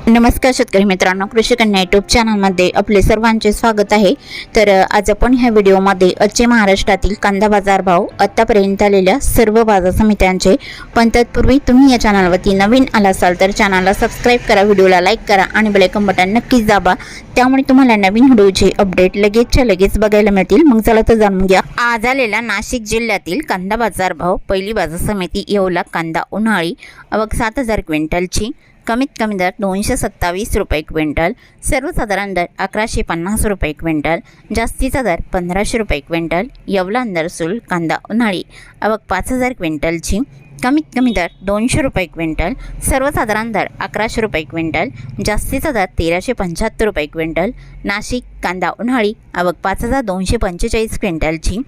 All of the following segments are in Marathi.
नमस्कार शेतकरी मित्रांनो, कृषी कन्या यूट्यूब चॅनलमध्ये आपले सर्वांचे स्वागत आहे। तर आज आपण ह्या व्हिडिओमध्ये आजचे महाराष्ट्रातील कांदा बाजार भाव, आतापर्यंत आलेल्या सर्व बाजार समित्यांचे, पण तत्पूर्वी तुम्ही या चॅनलवरती नवीन आला असाल तर चॅनलला सबस्क्राइब करा, व्हिडिओला लाईक करा आणि बेल आयकॉन बटन नक्कीच दाबा, त्यामुळे तुम्हाला नवीन व्हिडिओचे अपडेट लगेच बघायला मिळतील। मग चला तर जाणून घ्या आज आलेला नाशिक जिल्ह्यातील कांदा बाजार भाव। पहिली बाजार समिती येवला कांदा उन्हाळी, आवक 7000 क्विंटलची, कमीत कमी दर 227 रुपये क्विंटल, सर्वसाधारण दर 1150 रुपये क्विंटल, जास्तीचा दर 1500 रुपये क्विंटल। येवला अंदरसूल कांदा उन्हाळी, आवक 5000 क्विंटलची, कमीत कमी दर 200 रुपये क्विंटल, सर्वसाधारण दर 1100 रुपये क्विंटल, जास्तीचा दर 1375 रुपये क्विंटल। नाशिक कांदा उन्हाळी, आवक 5245 क्विंटलची,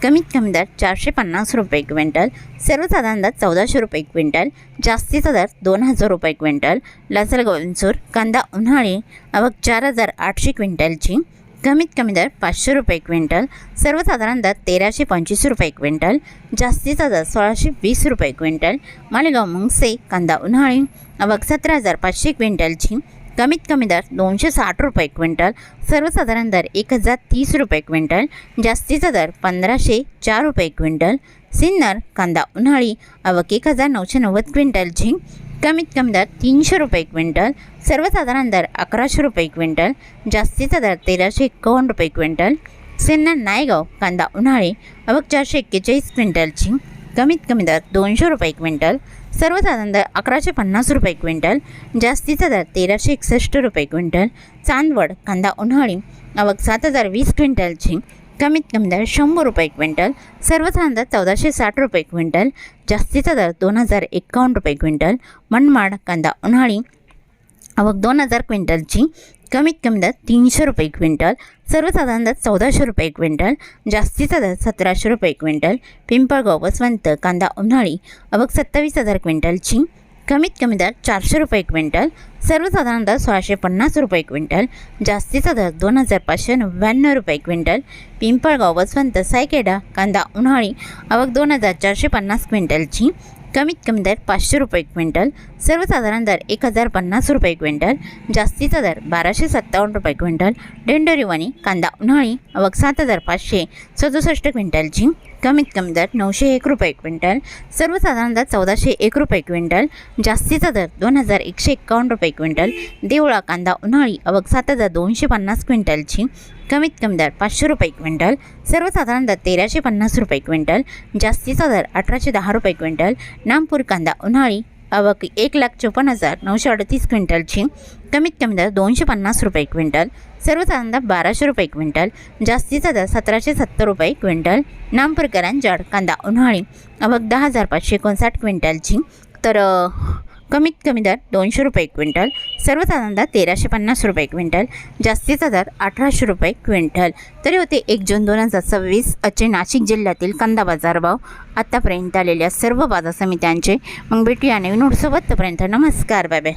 कमीत कमी दर 450 रुपये क्विंटल, सर्वसाधारण दर 1400 रुपये क्विंटल, जास्तीचा दर 2000 रुपये क्विंटल। लासलगाव विंचूर कांदा उन्हाळी, आवक 4800 क्विंटलची, कमीत कमी दर 500 रुपये क्विंटल, सर्वसाधारण दर 1325 रुपये क्विंटल, जास्तीचा दर 1620 रुपये क्विंटल। मालेगाव मुंगसे कांदा उन्हाळी, आवक 17500 क्विंटलची, कमीत कमी दर 260 रुपये क्विंटल, सर्वसाधारण दर 1030 रुपये क्विंटल, जास्तीचा दर 1504 रुपये क्विंटल। सिन्नर कांदा उन्हाळी, आवक 1990 क्विंटलची, कमीत कमी दर 300 रुपये क्विंटल, सर्वसाधारण दर 1100 रुपये क्विंटल, जास्तीचा दर 1351 रुपये क्विंटल। सिन्नर नायगाव कांदा उन्हाळी, आवक 441 क्विंटलची, कमीत कमी दर 200 रुपये क्विंटल, सर्वसाधारण दर 1150 रुपये क्विंटल, जास्तीचा दर 1361 रुपये क्विंटल। चांदवड कांदा उन्हाळी, आवक 7020 क्विंटलची, कमीत कमी दर 100 रुपये क्विंटल, सर्वसाधारण दर 1460 रुपये क्विंटल, जास्तीचा दर 2051 रुपये क्विंटल। मनमाड कांदा उन्हाळी, आवक 2000 क्विंटलची, कमीत कमी दर 300 रुपये क्विंटल, सर्वसाधारण दर 1400 रुपये क्विंटल, जास्तीचा दर 1700 रुपये क्विंटल। पिंपळगाव वसवंत कांदा उन्हाळी, आवक 27000 क्विंटलची, कमीत कमी दर 400 रुपये क्विंटल, सर्वसाधारण दर 1650 रुपये क्विंटल, जास्तीचा दर 2599 रुपये क्विंटल। पिंपळगाव वसवंत सायकेडा कांदा उन्हाळी, आवक 2450 क्विंटलची, कमीत कमी दर 500 रुपये क्विंटल, सर्वसाधारण दर 1050 रुपये क्विंटल, जास्तीचा दर 1257 रुपये क्विंटल। डेंडोरीवणी कांदा उन्हाळी, आवक 7567 क्विंटलची, कमीत कमी दर 901 रुपये क्विंटल, सर्वसाधारण दर 1401 रुपये क्विंटल, जास्तीचा दर 2151 रुपये क्विंटल। देवळा कांदा उन्हाळी, आवक 7250 क्विंटलची, कमीत कमी दर 500 रुपये क्विंटल, सर्वसाधारण दर 1350 रुपये क्विंटल, जास्तीचा दर 1810 रुपये क्विंटल। नामपूर कांदा उन्हाळी, आवक 1,54,938 क्विंटलची, कमीत कमी दर 250 रुपये क्विंटल, सर्वसाधारण दर 1200 रुपये क्विंटल, जास्तीचा दर 1770 रुपये क्विंटल। नामपूर करंजड कांदा उन्हाळी, आवक 10,559 क्विंटलची, तर कमीत कमी दर 200 रुपये क्विंटल, सर्वसाधारण दर 1350 रुपये क्विंटल, जास्तीचा दर 1800 रुपये क्विंटल। तरी होते 1 जून 2026 आजचे नाशिक जिल्ह्यातील कांदा बाजार भाव, आतापर्यंत आलेल्या सर्व बाजार समित्यांचे। मग भेटूया नवीन व्हिडिओसोबत, तोपर्यंत नमस्कार, बाय बाय।